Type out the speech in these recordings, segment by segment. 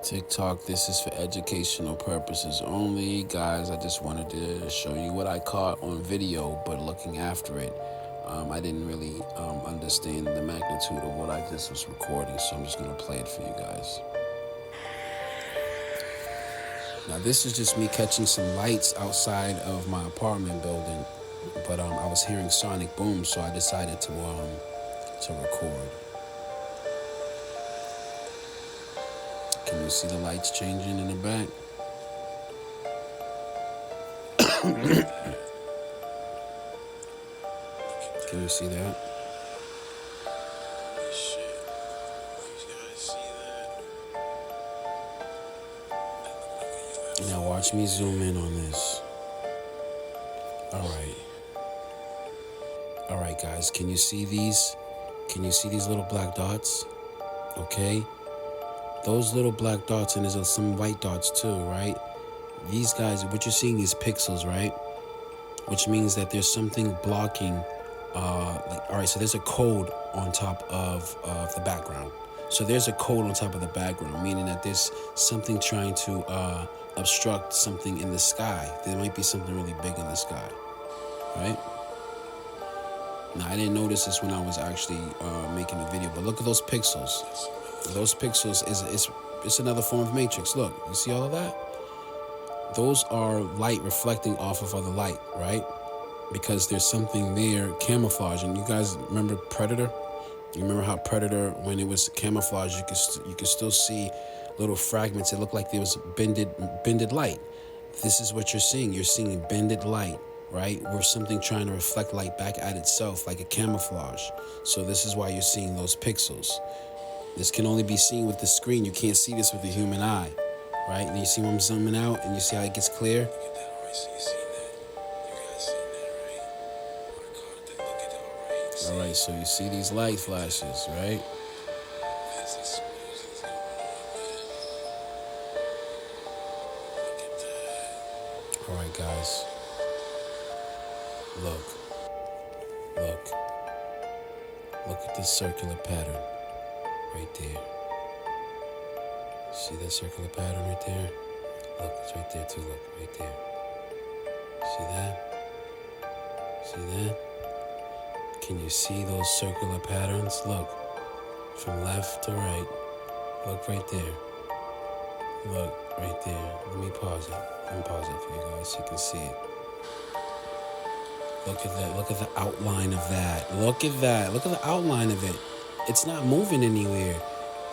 TikTok, this is for educational purposes only. Guys, I just wanted to show you what I caught on video, but looking after it, I didn't really understand the magnitude of what I just was recording, so I'm just going to play it for you guys. Now, this is just me catching some lights outside of my apartment building, but I was hearing sonic boom, so I decided to record. Can you see the lights changing in the back? Can you see that? Holy shit. You guys see that? Now watch me zoom in on this. All right, guys. Can you see these? Can you see these little black dots? Okay. Those little black dots, and there's some white dots too, right? These guys, what you're seeing is pixels, right? Which means that there's something blocking. All right, so there's a code on top of the background. So there's a code on top of the background, meaning that there's something trying to obstruct something in the sky. There might be something really big in the sky, right? Now, I didn't notice this when I was actually making the video, but look at those pixels. Those pixels it's another form of matrix. Look, you see all of that? Those are light reflecting off of other light, right? Because there's something there camouflaging. You guys remember Predator? You remember how Predator, when it was camouflage, you could still see little fragments. It looked like there was bended light. This is what you're seeing. You're seeing bended light, right? Where something trying to reflect light back at itself, like a camouflage. So this is why you're seeing those pixels. This can only be seen with the screen. You can't see this with the human eye, right? And you see when I'm zooming out, and you see how it gets clear. Look at that. All right, so you seen that? You guys seen that, right? I caught that. Look at that. All right, so you see these light flashes, right? There's explosions going on, man. Look at that. All right, guys. Look at this circular pattern right there. See that circular pattern right there? Look, it's right there too. Look, right there. See that? See that? Can you see those circular patterns? Look, from left to right. Look right there. Look right there. Let me pause it. Let me pause it for you guys so you can see it. Look at that. Look at the outline of that. Look at that. Look at the outline of it. It's not moving anywhere.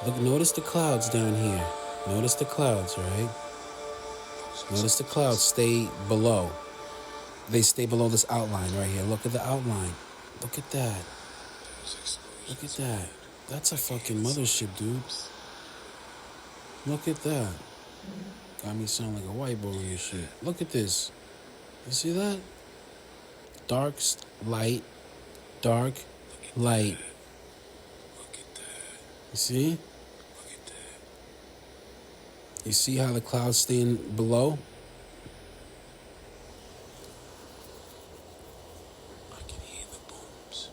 Look, notice the clouds down here. Notice the clouds, right? Notice the clouds stay below. They stay below this outline right here. Look at the outline. Look at that. Look at that. That's a fucking mothership, dude. Look at that. Got me sound like a white boy and shit. Look at this. You see that? Dark light, dark light. Look at that. You see? Look at that. You see how the clouds stay in below? I can hear the booms.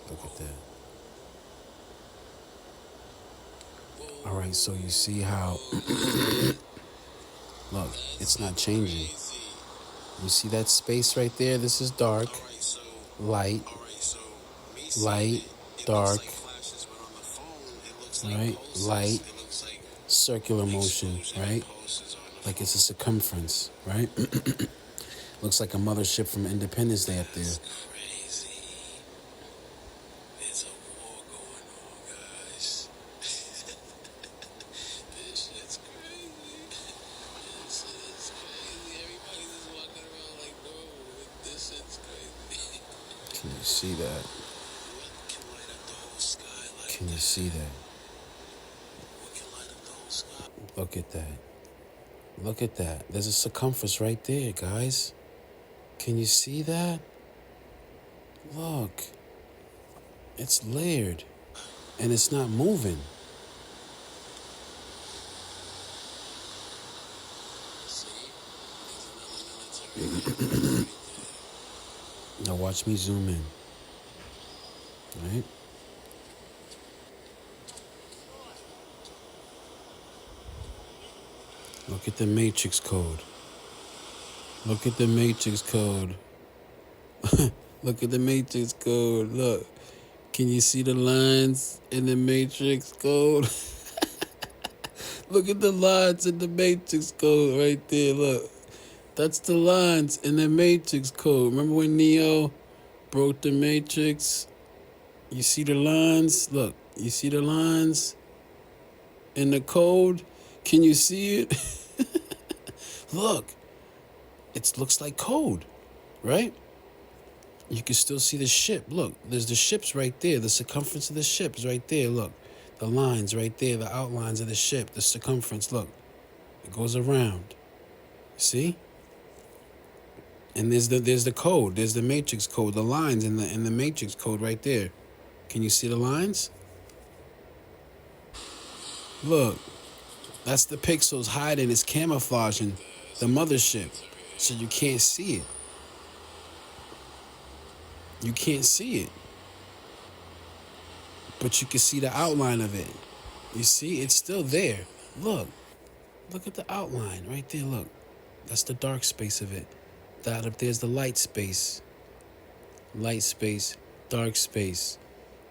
Look at that. All right, so you see how... Look, it's not changing. You see that space right there? This is dark, light, light, dark, right? Light, circular motion, right? Like it's a circumference, right? Looks like a mothership from Independence Day up there. Crazy. There's a war going on, guys. This shit's crazy. This is crazy. Everybody's just walking around like, bro, this shit's crazy. Can you see that? What can light up the whole sky like Can you see that? What can light up the whole sky? Look at that. Look at that. There's a circumference right there, guys. Can you see that? Look. It's layered. And it's not moving. See? There's another military. Now watch me zoom in. Right? Look at the matrix code. Look at the matrix code. Look at the matrix code. Look. Can you see the lines in the matrix code? Look at the lines in the matrix code right there. Look. That's the lines in the matrix code. Remember when Neo broke the matrix? You see the lines? Look. You see the lines in the code? Can you see it? Look. It looks like code, right? You can still see the ship. Look, there's the ships right there. The circumference of the ship is right there. Look, the lines right there, the outlines of the ship, the circumference. Look, it goes around. See? And there's the code. There's the matrix code. The lines in the matrix code right there. Can you see the lines? Look, that's the pixels hiding. It's camouflaging the mothership, so you can't see it. You can't see it. But you can see the outline of it. You see, it's still there. Look at the outline right there. Look, that's the dark space of it. That up there's the light space. Light space, dark space,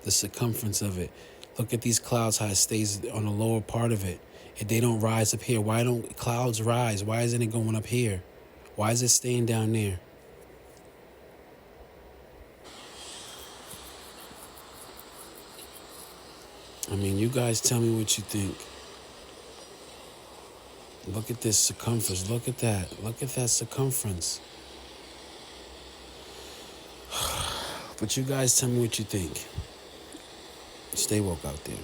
the circumference of it. Look at these clouds, how it stays on the lower part of it. If they don't rise up here, why don't clouds rise? Why isn't it going up here? Why is it staying down there? I mean, you guys tell me what you think. Look at this circumference. Look at that. Look at that circumference. But you guys tell me what you think. Stay woke out there.